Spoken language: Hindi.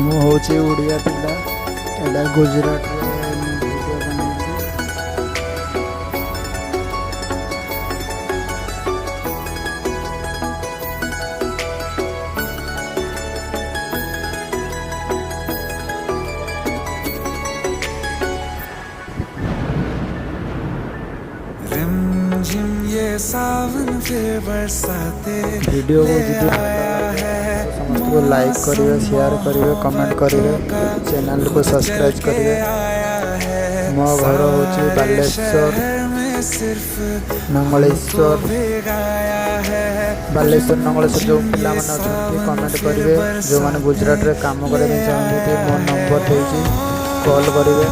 ମୁଁ ହେଉଛି ଓଡ଼ିଆ ପିଲା, ଏଇଟା ଗୁଜୁରାଟରେ ଭିଡ଼ିଓ ବନେଇଛି। वीडियो को जब समस्त को लाइक करेंगे, शेयर करेंगे, कमेंट करेंगे, चैनल को सब्सक्राइब करेंगे। मो घर हूँ बालेश्वर नंगलेश्वर जो पिला कमेंट करेंगे। जो मैंने गुजरात रे काम करने चाहते मो नंबर देती कॉल करेंगे।